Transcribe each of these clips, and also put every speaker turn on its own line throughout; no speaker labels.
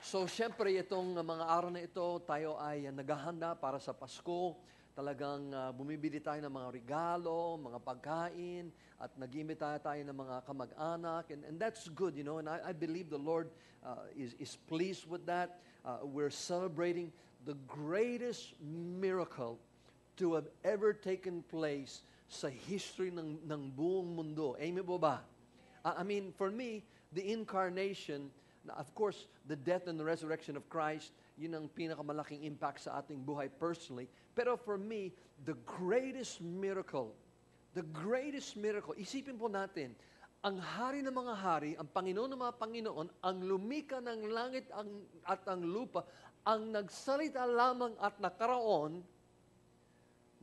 So, syempre, itong mga araw na ito, tayo ay naghahanda para sa Pasko. Talagang bumibili tayo ng mga regalo, mga pagkain, at nag-imbita tayo ng mga kamag-anak. And that's good, you know. And I believe the Lord is pleased with that. We're celebrating the greatest miracle to have ever taken place sa history ng buong mundo. Amen po ba? I mean, for me, the incarnation, of course, the death and the resurrection of Christ, yun ang pinakamalaking impact sa ating buhay personally. Pero for me, the greatest miracle, isipin po natin, ang hari ng mga hari, ang Panginoon ng mga Panginoon, ang lumika ng langit at ang lupa, ang nagsalita lamang at nakaraon,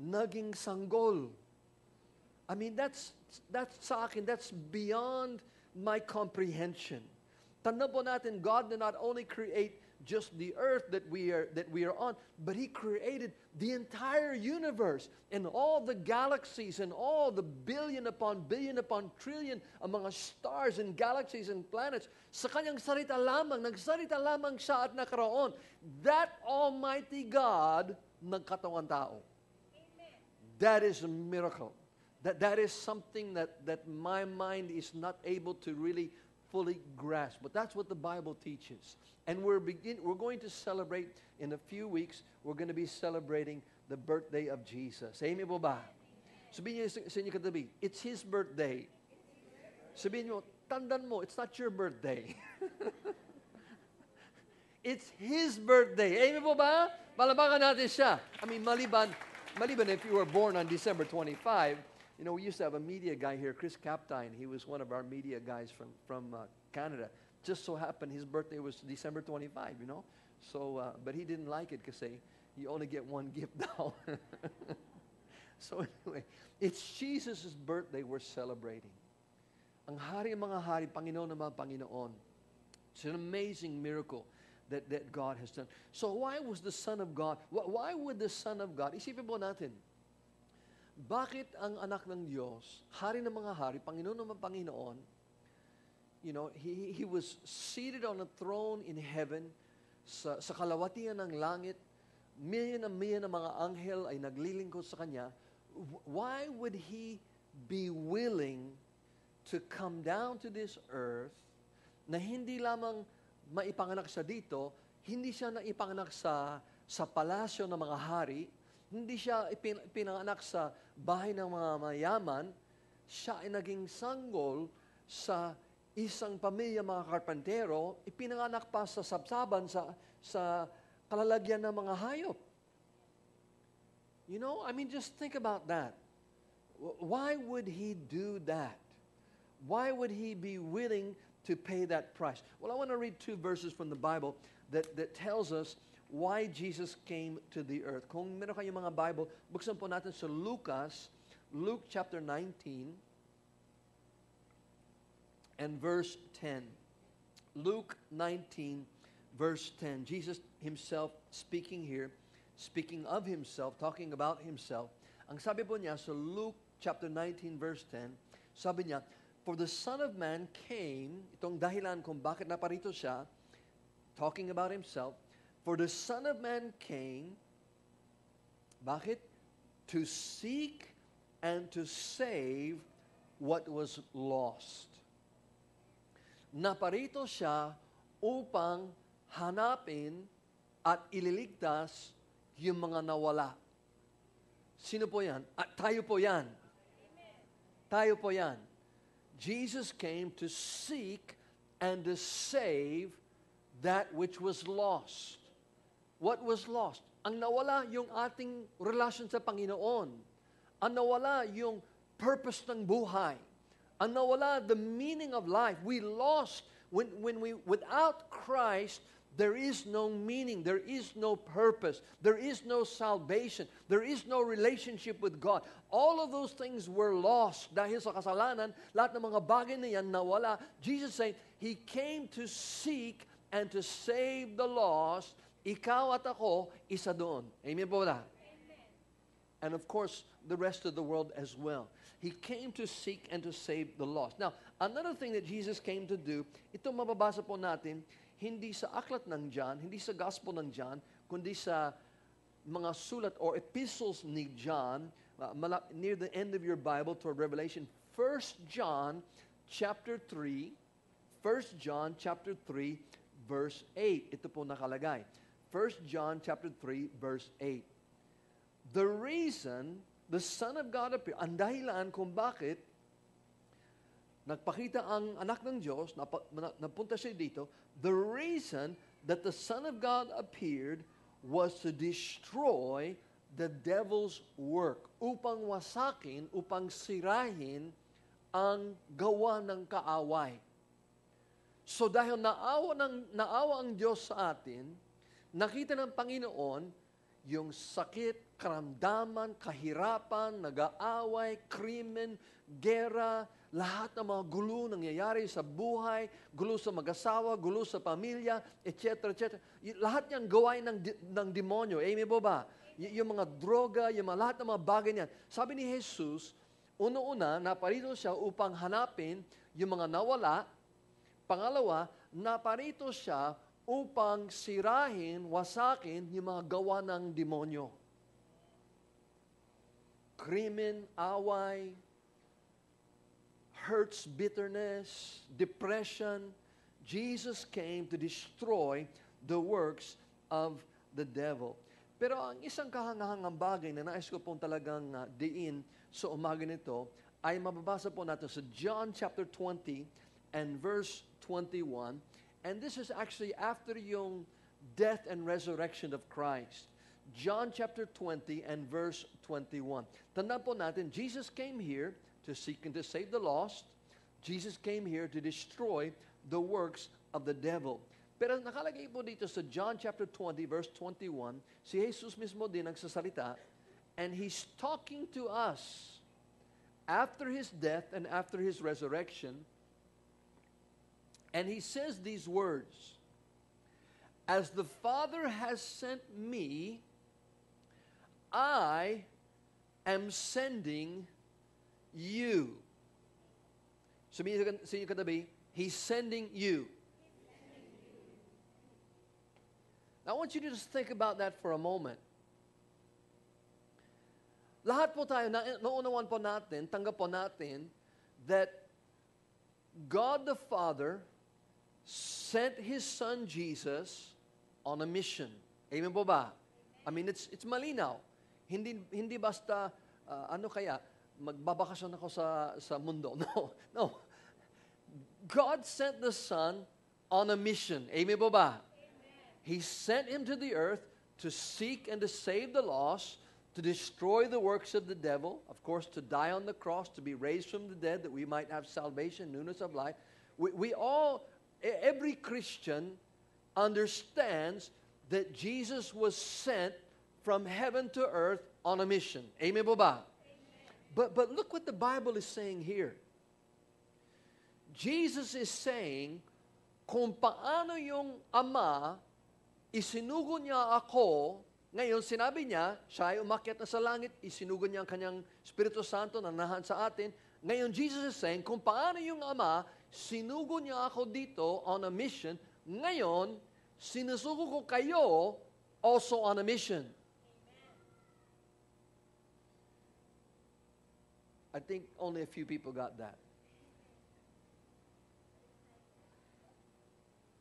naging sanggol. I mean, that's sa akin, that's beyond my comprehension. Tandaan po natin, God did not only create just the earth that we are on, but He created the entire universe and all the galaxies and all the billion upon trillion ang mga stars and galaxies and planets. Sa Kanyang salita lamang, nagsalita lamang siya at nakaroon. That Almighty God, nagkatawang tao. Amen. That is a miracle. That is something that my mind is not able to really fully grasp. But that's what the Bible teaches. And we're going to celebrate in a few weeks, we're going to be celebrating the birthday of Jesus. Amen po ba? Sabihin niyo sa inyo katabi, it's His birthday. Sabihin niyo, tandaan mo, it's not your birthday. It's His birthday. Amen po ba? Palabakan natin siya. I mean, maliban if you were born on December 25, you know, we used to have a media guy here, Chris Captine. He was one of our media guys from Canada. Just so happened his birthday was December 25, you know. So, but he didn't like it because you only get one gift now. So anyway, it's Jesus' birthday we're celebrating. Ang hari ng mga hari, Panginoon ng mga Panginoon. It's an amazing miracle that God has done. So why was the Son of God, why would the Son of God, isipin po natin, bakit ang anak ng Diyos, hari ng mga hari, Panginoon ng mga Panginoon, you know, he was seated on a throne in heaven, sa kalawatian ng langit, million ng mga anghel ay naglilingkod sa Kanya. Why would He be willing to come down to this earth na hindi lamang maipanganak siya dito, hindi siya naipanganak sa palasyo ng mga hari, hindi siya pinanganak sa bahay ng mga mayaman, siya ay naging sanggol sa isang pamilya mga karpentero, ipinanganak pa sa sabsaban sa kalalagyan ng mga hayop. You know, I mean, just think about that. Why would He do that? Why would He be willing to pay that price? Well, I want to read 2 verses from the Bible that tells us why Jesus came to the earth. Kung meron kayong mga Bible, buksan po natin sa Luke chapter 19 and verse 10. Luke 19 verse 10. Jesus Himself speaking here, speaking of Himself, talking about Himself. Ang sabi po niya sa Luke chapter 19 verse 10, sabi niya, for the Son of Man came, itong dahilan kung bakit naparito siya, talking about Himself, for the Son of Man came, bakit? To seek and to save what was lost. Naparito siya upang hanapin at ililigtas yung mga nawala. Sino po yan? Tayo po yan. Amen. Tayo po yan. Jesus came to seek and to save that which was lost. What was lost? Ang nawala yung ating relasyon sa Panginoon. Ang nawala yung purpose ng buhay. Ang nawala the meaning of life. We lost when we without Christ, there is no meaning, there is no purpose, there is no salvation, there is no relationship with God. All of those things were lost dahil sa kasalanan. Lahat ng mga bagay na yan nawala. Jesus saying, He came to seek and to save the lost. Ikaw at ako, isa doon. Amen po ba? Amen. And of course, the rest of the world as well. He came to seek and to save the lost. Now, another thing that Jesus came to do, ito mababasa po natin hindi sa aklat ng John, hindi sa gospel ng John, kundi sa mga sulat or epistles ni John, near the end of your Bible toward Revelation, 1 John chapter 3, 1 John chapter 3, verse 8. Ito po nakalagay. 1 John chapter 3, verse 8. The reason the Son of God appeared, ang dahilan kung bakit nagpakita ang anak ng Diyos, napunta siya dito, the reason that the Son of God appeared was to destroy the devil's work, upang wasakin, upang sirahin ang gawa ng kaaway. So dahil naawa ang Diyos sa atin, nakita ng Panginoon yung sakit, karamdaman, kahirapan, nag-aaway, krimen, gera, lahat ng mga gulo nangyayari sa buhay, gulo sa mag-asawa, gulo sa pamilya, etc., etc. Lahat yan gawain ng demonyo. Amen po ba? Yung mga droga, yung lahat ng mga bagay niyan. Sabi ni Jesus, una-una, naparito siya upang hanapin yung mga nawala. Pangalawa, naparito siya upang sirahin, wasakin yung mga gawa ng demonyo. Krimen, away, hurts, bitterness, depression. Jesus came to destroy the works of the devil. Pero ang isang kahangahangang bagay na nais ko pong talagang diin sa umaga nito ay mababasa po natin sa John chapter 20 and verse 21. And this is actually after yung death and resurrection of Christ. John chapter 20 and verse 21. Tandaan po natin, Jesus came here to seek and to save the lost. Jesus came here to destroy the works of the devil. Pero nakalagay po dito sa John chapter 20 verse 21, si Jesus mismo din nagsasalita, and He's talking to us after His death and after His resurrection, and He says these words, "As the Father has sent me, I am sending you." Sabihin sa inyo katabi, He's sending you. Now, I want you to just think about that for a moment. Lahat po tayo, naunawan po natin, tanggap po natin, that God the Father sent His Son Jesus on a mission. Amen po ba? I mean, it's malinaw. Hindi basta, magbabakasyon ako sa mundo. No. God sent the Son on a mission. Amen po ba? He sent Him to the earth to seek and to save the lost, to destroy the works of the devil, of course, to die on the cross, to be raised from the dead, that we might have salvation, newness of life. We all, every Christian understands that Jesus was sent from heaven to earth on a mission. Amen po ba? But look what the Bible is saying here. Jesus is saying, kung paano yung Ama, isinugo niya ako, ngayon sinabi niya, siya ay umakyat na sa langit, isinugo niya ang kanyang Espiritu Santo na nahan sa atin. Ngayon, Jesus is saying, kung paano yung Ama, sinugo niya ako dito on a mission, ngayon, sinusugo ko kayo also on a mission. I think only a few people got that.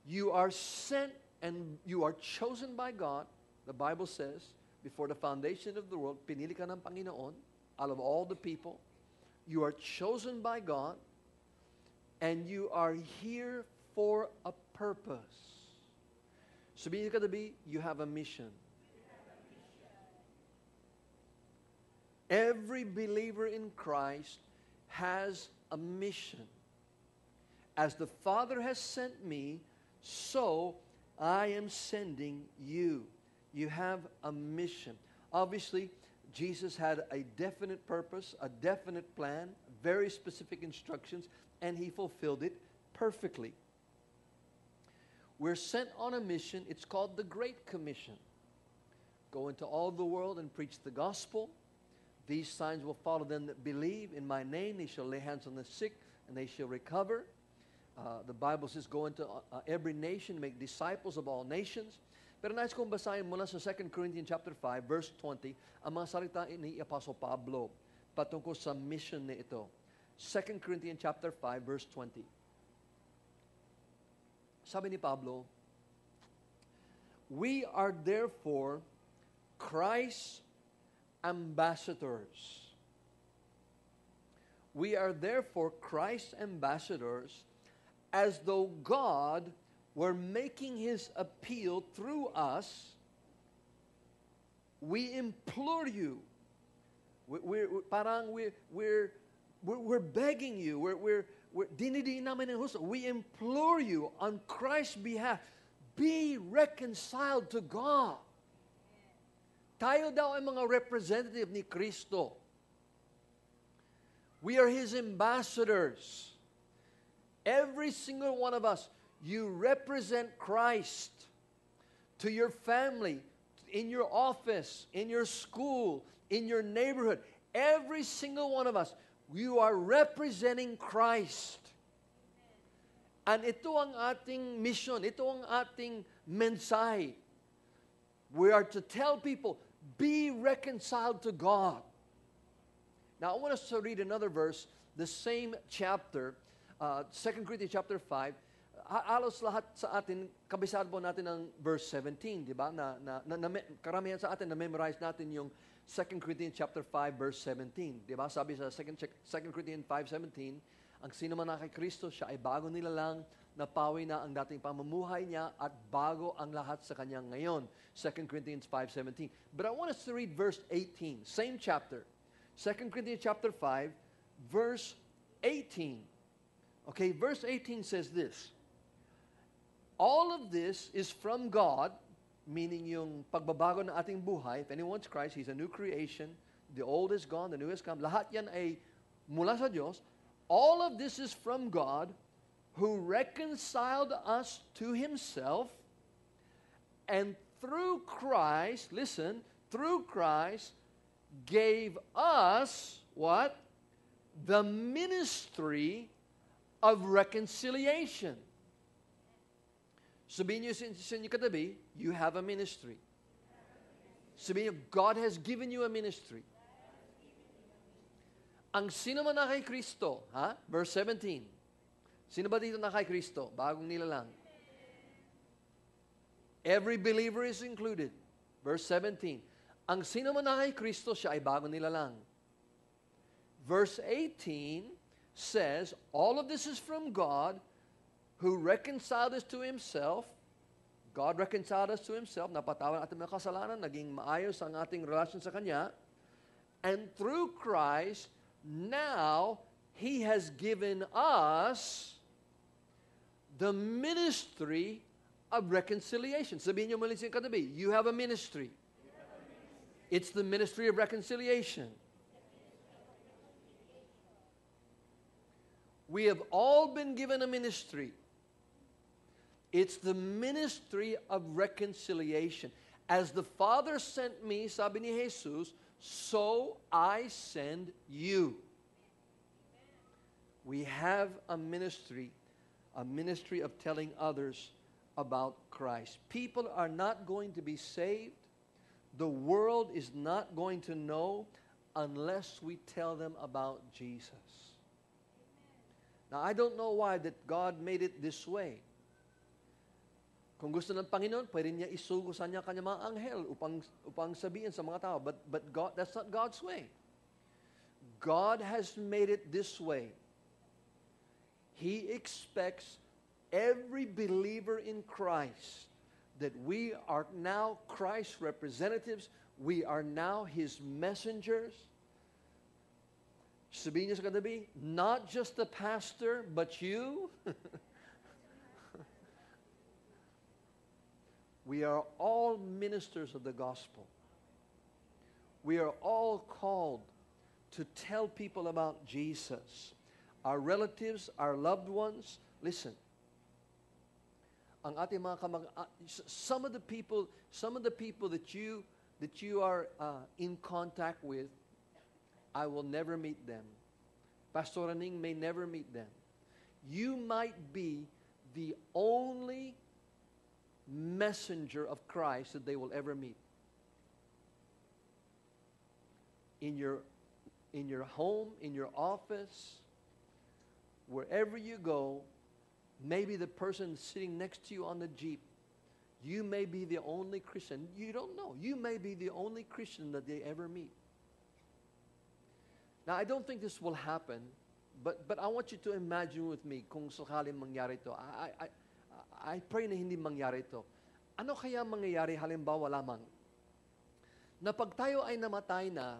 You are sent and you are chosen by God. The Bible says, before the foundation of the world, pinili ka ng Panginoon out of all the people. You are chosen by God and you are here for a purpose. Sabihin ka tabi, you have a mission. Every believer in Christ has a mission. As the Father has sent me, so I am sending you. You have a mission. Obviously, Jesus had a definite purpose, a definite plan, very specific instructions, and He fulfilled it perfectly. We're sent on a mission. It's called the Great Commission. Go into all the world and preach the gospel. These signs will follow them that believe. In my name they shall lay hands on the sick, and they shall recover. The Bible says, go into every nation, make disciples of all nations. Pero nais kong basahin mula sa 2 Corinthians chapter 5, verse 20, ang mga salita ni Apostle Pablo patungkol sa mission na ito. 2 Corinthians chapter 5, verse 20. Sabi ni Pablo, we are therefore Christ's ambassadors. We are therefore Christ's ambassadors, as though God were making His appeal through us. We implore you. We're begging you. We're dinidiin namin ng husto. We implore you on Christ's behalf, be reconciled to God. Tayo daw ay mga representative ni Kristo. We are His ambassadors. Every single one of us, you represent Christ to your family, in your office, in your school, in your neighborhood. Every single one of us, you are representing Christ. And ito ang ating mission, ito ang ating mensahe. We are to tell people, be reconciled to God. Now, I want us to read another verse, the same chapter, 2 Corinthians chapter 5. Halos lahat sa atin, kabisado po natin ang verse 17, di ba? Karamihan sa atin, na-memorize natin yung 2 Corinthians chapter 5, verse 17. Di ba? Sabi sa 2 Corinthians 5:17, ang sino man na kay Kristo, siya ay bago nilalang, napawi na ang dating pamumuhay niya at bago ang lahat sa kanya ngayon. 2 Corinthians 5:17. But I want us to read verse 18, same chapter. 2 Corinthians chapter 5, verse 18. Okay, verse 18 says this. All of this is from God, meaning yung pagbabago ng ating buhay. If anyone's Christ, He's a new creation. The old is gone, the new has come. Lahat yan ay mula sa Diyos. All of this is from God, who reconciled us to Himself, and through Christ, listen, through Christ, gave us, what? The ministry of reconciliation. Sabihin niyo sa inyo katabi, you have a ministry. Sabihin niyo, God has given you a ministry. Ang sino man na kay Kristo, ha? Verse 17. Sino ba dito na kay Kristo? Bagong nilalang. Every believer is included. Verse 17. Ang sino man na kay Kristo, siya ay bagong nilalang. Verse 18 says, all of this is from God, who reconciled us to Himself. God reconciled us to Himself. Napatawad ang ating mga kasalanan. Naging maayos ang ating relasyon sa Kanya. And through Christ, now He has given us the ministry of reconciliation. Sabihin niyo muli sa katabi, you have a ministry. It's the ministry of reconciliation. We have all been given a ministry. It's the ministry of reconciliation. As the Father sent me, sabi ni Jesus, so I send you. We have a ministry of telling others about Christ. People are not going to be saved. The world is not going to know unless we tell them about Jesus. Now, I don't know why that God made it this way. Kung gusto ng Panginoon, pwede niya isugo sa niya kanyang mga anghel upang sabihin sa mga tao. But God, that's not God's way. God has made it this way. He expects every believer in Christ that we are now Christ's representatives. We are now His messengers. Sabihin niyo sa katabi, not just the pastor, but you. We are all ministers of the gospel. We are all called to tell people about Jesus. Our relatives, our loved ones, listen. Ang ating mga some of the people that you are in contact with, I will never meet them. Pastor Aning may never meet them. you might be the only messenger of Christ that they will ever meet. In your home, in your office, wherever you go, maybe the person sitting next to you on the Jeep, you may be the only Christian. You don't know. You may be the only Christian that they ever meet. Now, I don't think this will happen, but I want you to imagine with me kung sakaling mangyari ito. I pray na hindi mangyari ito. Ano kaya mangyayari halimbawa lamang na pag tayo ay namatay na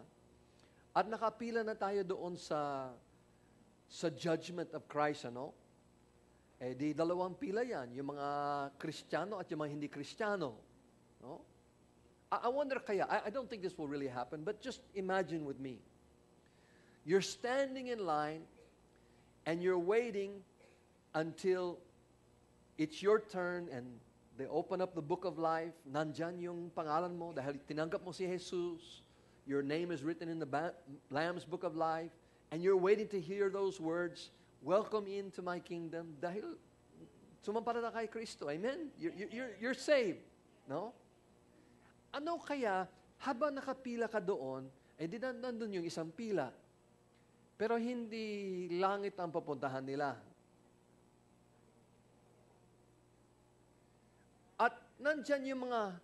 at nakapila na tayo doon sa judgment of Christ, ano? Eh di dalawang pila yan, yung mga Kristiyano at yung mga hindi Kristiyano. No? I wonder kaya, I don't think this will really happen, but just imagine with me. You're standing in line and you're waiting until it's your turn and they open up the book of life. Nandyan yung pangalan mo dahil tinanggap mo si Jesus. Your name is written in the Lamb's book of life. And you're waiting to hear those words, welcome into my kingdom. Dahil sumampalataya kay Kristo. Amen? You're saved. No? Ano kaya, habang nakapila ka doon, eh di nandun yung isang pila. Pero hindi langit ang papuntahan nila. At nandyan yung mga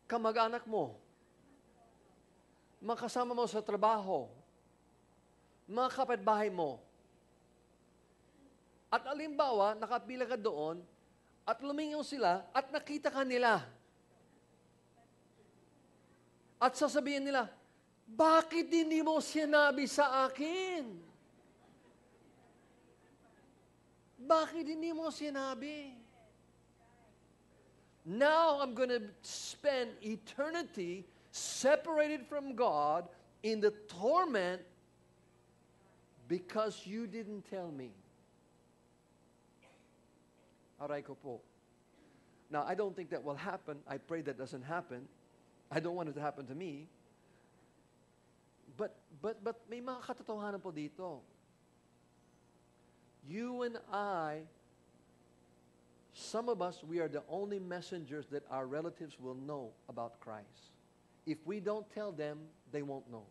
kamag-anak mo, mga kasama mo sa trabaho, mga kapitbahay mo. At alimbawa, nakapila ka doon, at lumingaw sila, at nakita ka nila. At sasabihin nila, bakit hindi mo sinabi sa akin? Bakit hindi mo sinabi? Now I'm going to spend eternity separated from God in the torment because you didn't tell me. Aray ko po. Now, I don't think that will happen. I pray that doesn't happen. I don't want it to happen to me. But may mga katotohanan po dito. You and I, some of us, we are the only messengers that our relatives will know about Christ. If we don't tell them, they won't know.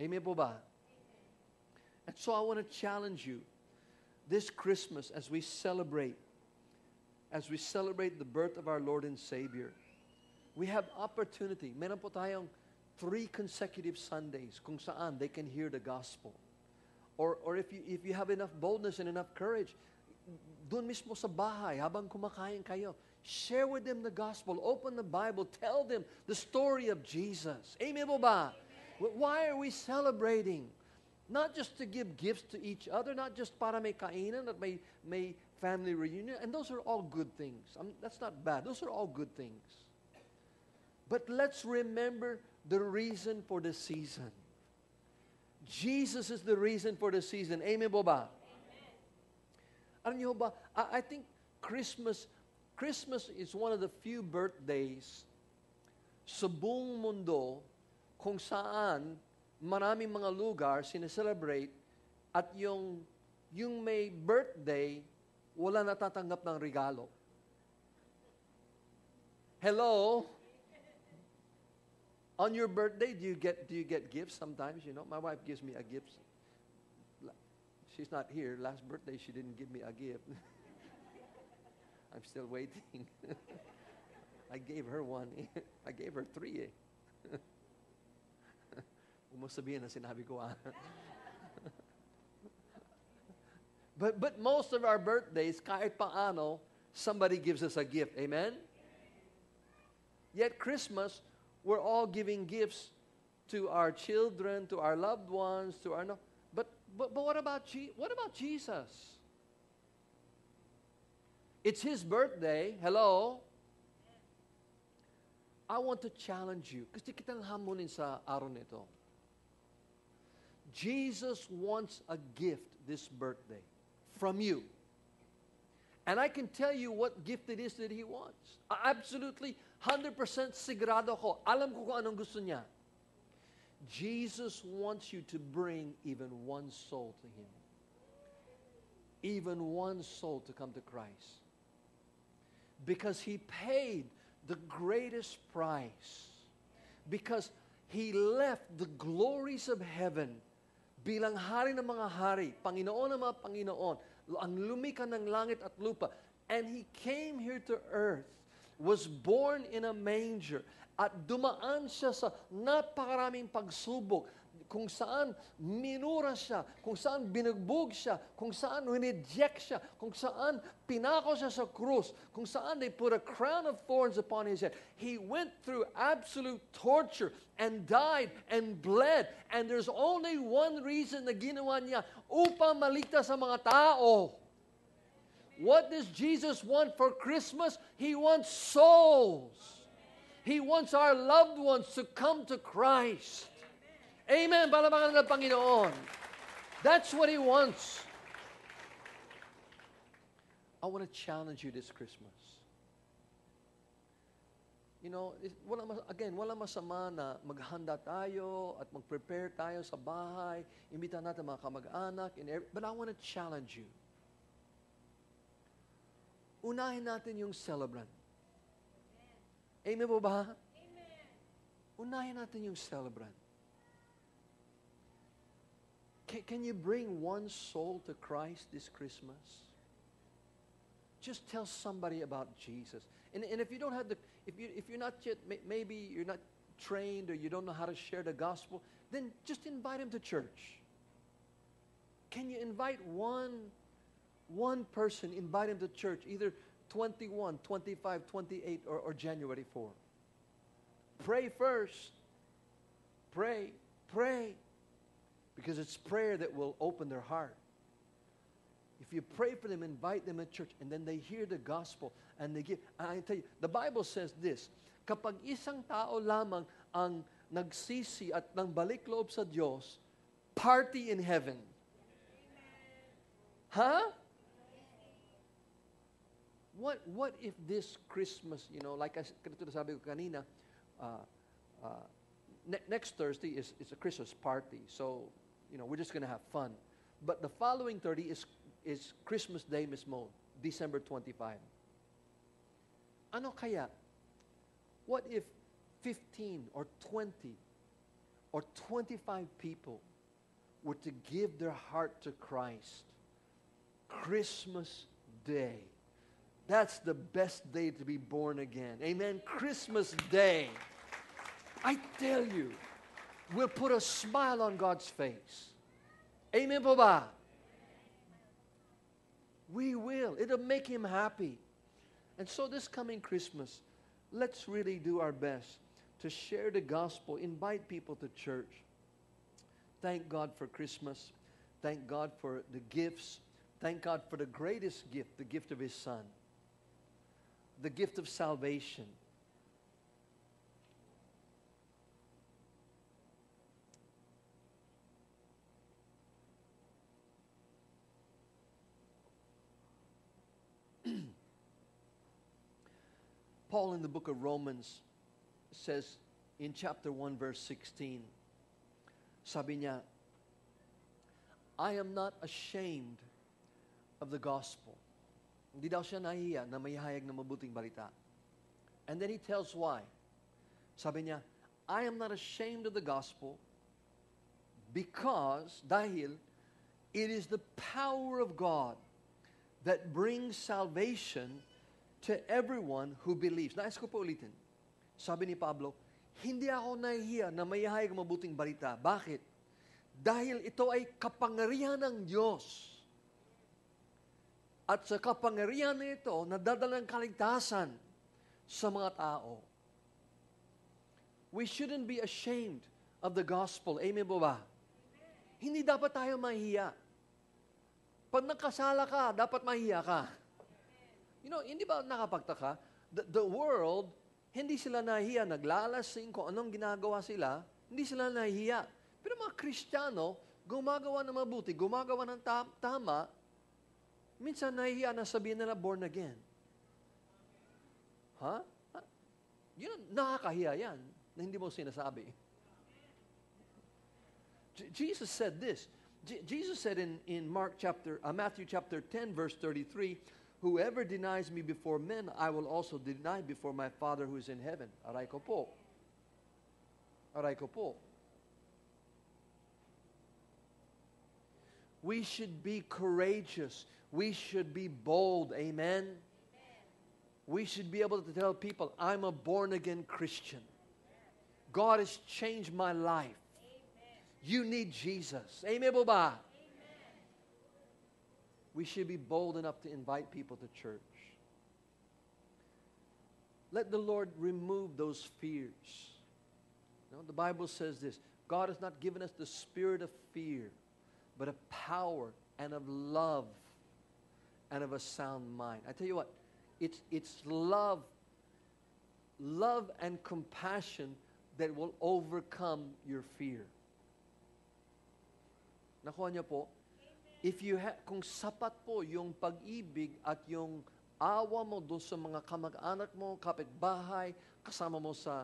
Amen po ba? And so I want to challenge you this Christmas as we celebrate the birth of our Lord and Savior. We have opportunity. Meron po tayong 3 consecutive Sundays kung saan they can hear the gospel. Or if you have enough boldness and enough courage, doon mismo sa bahay, habang kumakain kayo, share with them the gospel. Open the Bible. Tell them the story of Jesus. Amen po ba? Why are we celebrating? Not just to give gifts to each other, not just para may kainan at may family reunion. And those are all good things. That's not bad. Those are all good things. But let's remember the reason for the season. Jesus is the reason for the season. Amen po ba? Alam niyo ba, I think Christmas is one of the few birthdays sa buong mundo kung saan maraming mga lugar sineselebrate at yung may birthday, wala natatanggap ng regalo. Hello? On your birthday, do you get gifts sometimes? You know, my wife gives me a gift. She's not here. Last birthday, she didn't give me a gift. I'm still waiting. I gave her one. I gave her 3 eh. Huwag mo sabihin na sinabi ko But most of our birthdays, kahit paano, somebody gives us a gift. Amen? Yet Christmas, we're all giving gifts to our children, to our loved ones, to our But what about Jesus? It's His birthday. Hello? I want to challenge you. Kasi kitang hamunin sa araw nito. Jesus wants a gift this birthday from you. And I can tell you what gift it is that He wants. Absolutely, 100% sigurado ko. Alam ko kung anong gusto niya. Jesus wants you to bring even one soul to Him. even one soul to come to Christ. Because He paid the greatest price. Because He left the glories of heaven bilang hari ng mga hari, Panginoon ng mga Panginoon, ang lumikha ng langit at lupa. And He came here to earth, was born in a manger, at dumaan siya sa napakaraming pagsubok, kung saan minura siya, kung saan binugbog siya, kung saan wineject siya, kung saan pinako siya sa krus, kung saan they put a crown of thorns upon His head. He went through absolute torture and died and bled. And there's only one reason na ginawa niya, upang maligtas sa mga tao. What does Jesus want for Christmas? He wants souls. He wants our loved ones to come to Christ. Amen. Palapakan ng Panginoon. That's what He wants. I want to challenge you this Christmas. You know, wala masama na maghanda tayo at mag-prepare tayo sa bahay, imbitahan natin mga kamag-anak, but I want to challenge you. Unahin natin yung celebrant. Amen po ba? Amen. Unahin natin yung celebrant. Can you bring one soul to Christ this Christmas? Just tell somebody about Jesus. And if you don't have if you're not yet, maybe you're not trained or you don't know how to share the gospel, then just invite him to church. Can you invite one person, invite him to church, either 21, 25, 28, or January 4. Pray first. Pray. Because it's prayer that will open their heart. If you pray for them, invite them at church, and then they hear the gospel, and they give. And I tell you, the Bible says this, kapag isang tao lamang ang nagsisi at nang balik loob sa Diyos, party in heaven. Huh? What if this Christmas, you know, like sabi ko kanina, next Thursday is a Christmas party. So, you know, we're just going to have fun. But the following 30 is Christmas Day mismo, December 25. Ano kaya? What if 15 or 20 or 25 people were to give their heart to Christ? Christmas Day. That's the best day to be born again. Amen? Christmas Day. I tell you, will put a smile on God's face. Amen po ba? We will. It'll make Him happy. And so this coming Christmas, let's really do our best to share the gospel, invite people to church. Thank God for Christmas. Thank God for the gifts. Thank God for the greatest gift, the gift of His Son. The gift of salvation. Paul in the book of Romans says in chapter 1 verse 16, sabi niya, I am not ashamed of the gospel. Hindi daw siya nahiya na may hayag na mabuting balita. And then he tells why. Sabi niya, I am not ashamed of the gospel because, dahil, it is the power of God that brings salvation to everyone who believes. Nais ko po ulitin. Sabi ni Pablo, hindi ako nahihiya na may hayag mabuting balita. Bakit? Dahil ito ay kapangyarihan ng Diyos. At sa kapangyarihan na ito, nadadala ng kaligtasan sa mga tao. We shouldn't be ashamed of the gospel. Amen po ba? Hindi dapat tayo mahihiya. Pag nagkasala ka, dapat mahihiya ka. You know, hindi ba nakapagtaka? The world, hindi sila nahihiya. Naglalasing kung anong ginagawa sila, hindi sila nahihiya. Pero mga Kristiyano, gumagawa ng mabuti, gumagawa ng tama, minsan nahihiya na sabihin nila born again. Ha? Yun, nakakahiya yan, na hindi mo sinasabi. Jesus said this. Jesus said in Matthew chapter 10, verse 33, whoever denies me before men, I will also deny before my Father who is in heaven. Aray ko po. Aray ko po. We should be courageous. We should be bold. Amen? We should be able to tell people, I'm a born-again Christian. God has changed my life. You need Jesus. Amen po ba? We should be bold enough to invite people to church. Let the Lord remove those fears. You know, the Bible says this, God has not given us the spirit of fear, but of power and of love and of a sound mind. I tell you what, it's love and compassion that will overcome your fear. Nakuha niyo po? Kung sapat po yung pag-ibig at yung awa mo doon sa mga kamag-anak mo, kapitbahay, kasama mo sa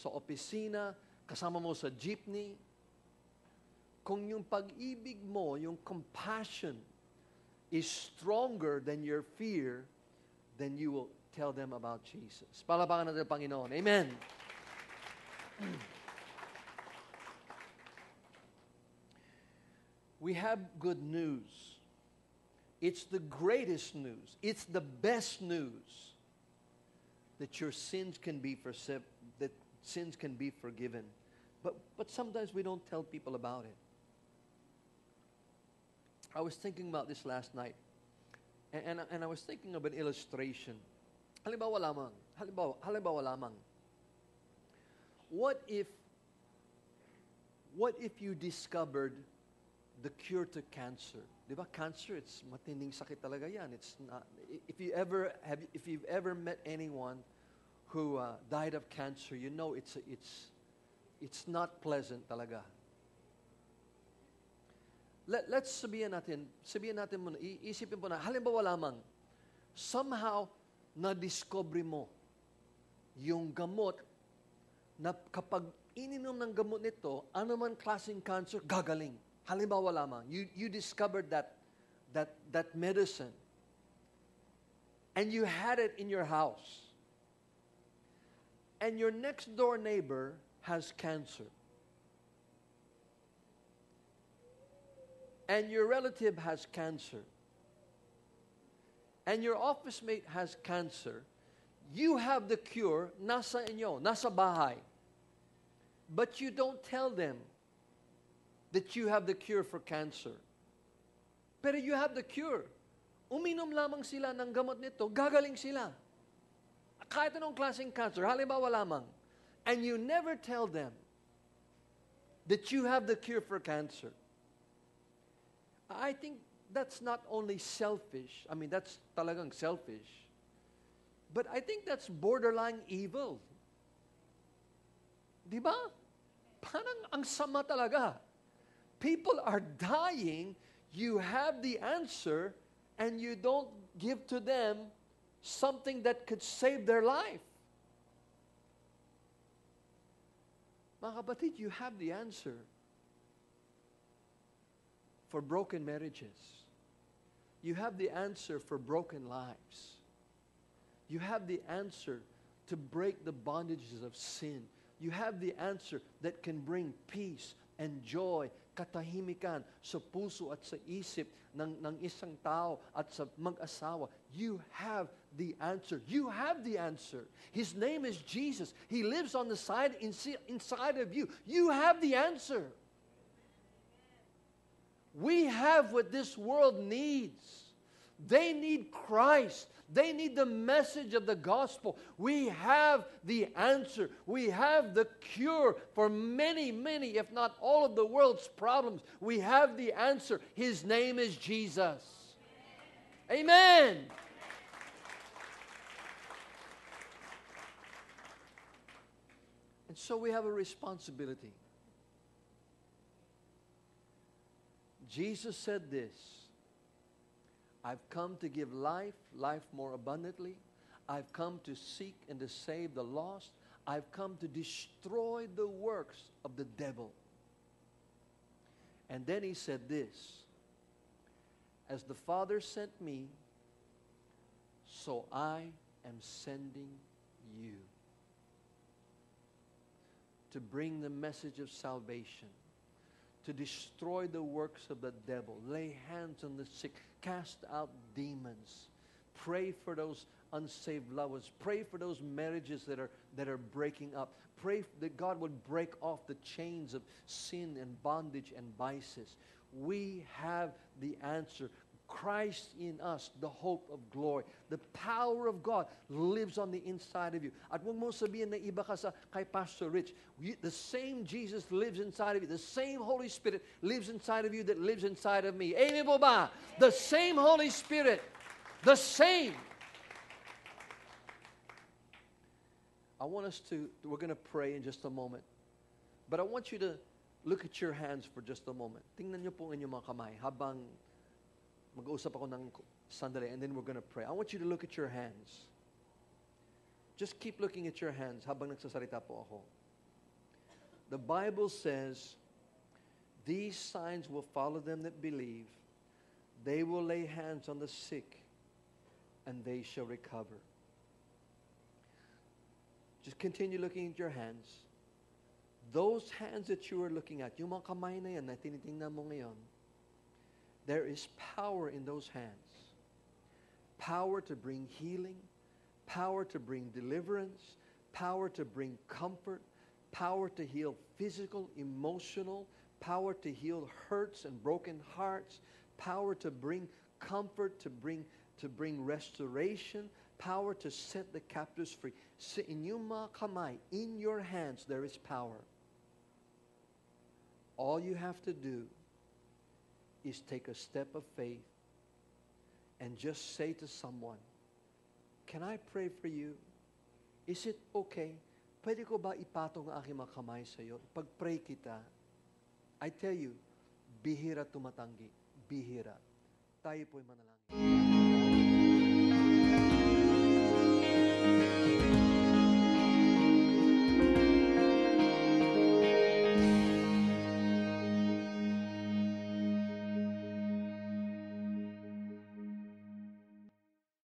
opisina, kasama mo sa jeepney, kung yung pag-ibig mo, yung compassion is stronger than your fear, then you will tell them about Jesus. Palapakan natin ang Panginoon. Amen. We have good news. It's the greatest news. It's the best news that your sins can be forgiven. But sometimes we don't tell people about it. I was thinking about this last night. And I was thinking of an illustration. Halimbawa lamang. What if you discovered the cure to cancer? Di ba? Cancer, it's matinding sakit talaga yan. It's not. If you've ever met anyone who died of cancer, you know it's not pleasant talaga. Let's sabihin natin muna, iisipin po na, halimbawa lamang, somehow, na-discover mo yung gamot na kapag ininom ng gamot nito, ano man klaseng cancer, gagaling. Halimbawa lamang, you discovered that medicine, and you had it in your house, and your next door neighbor has cancer. And your relative has cancer, and your office mate has cancer, you have the cure, nasa inyo, nasa bahay. But you don't tell them that you have the cure for cancer. Pero you have the cure. Uminom lamang sila ng gamot nito, gagaling sila. Kahit anong klaseng cancer, halimbawa lamang. And you never tell them that you have the cure for cancer. I think that's not only selfish. I mean, that's talagang selfish. But I think that's borderline evil. Di ba? Parang ang sama talaga. People are dying, you have the answer, and you don't give to them something that could save their life. Mga kapatid, you have the answer for broken marriages. You have the answer for broken lives. You have the answer to break the bondages of sin. You have the answer that can bring peace and joy, katahimikan sa puso at sa isip ng isang tao at sa mag-asawa. You have the answer. You have the answer. His name is Jesus. He lives on the side inside of you. You have the answer. We have what this world needs. They need Christ. They need the message of the gospel. We have the answer. We have the cure for many, many, if not all of the world's problems. We have the answer. His name is Jesus. Amen. And so we have a responsibility. Jesus said this, I've come to give life, life more abundantly. I've come to seek and to save the lost. I've come to destroy the works of the devil. And then he said this, as the Father sent me, so I am sending you to bring the message of salvation, to destroy the works of the devil, lay hands on the sick, cast out demons, pray for those unsaved loved ones, pray for those marriages that are breaking up, pray that God would break off the chains of sin and bondage and vices. We have the answer. Christ in us, the hope of glory. The power of God lives on the inside of you. At huwag mo sabihin na iba ka sa kay Pastor Rich. The same Jesus lives inside of you. The same Holy Spirit lives inside of you that lives inside of me. Amen po ba? The same Holy Spirit. The same. I want us to, we're going to pray in just a moment. But I want you to look at your hands for just a moment. Tingnan niyo po ang inyong mga kamay habang mag-uusap ako ng sandali, and then we're going to pray. I want you to look at your hands. Just keep looking at your hands habang nagsasalita po ako. The Bible says, these signs will follow them that believe. They will lay hands on the sick, and they shall recover. Just continue looking at your hands. Those hands that you are looking at, yung mga kamay na yan na tinitingnan mo ngayon, there is power in those hands. Power to bring healing, power to bring deliverance, power to bring comfort, power to heal physical, emotional, power to heal hurts and broken hearts, power to bring comfort, to bring restoration, power to set the captives free. Sa inyong mga kamay, in your hands, there is power. All you have to do is take a step of faith and just say to someone, can I pray for you? Is it okay? Pwede ko ba ipatong ang aking mga kamay sa iyo? Pag-pray kita, I tell you, bihira tumatanggi. Bihira. Tayo po'y manalangin.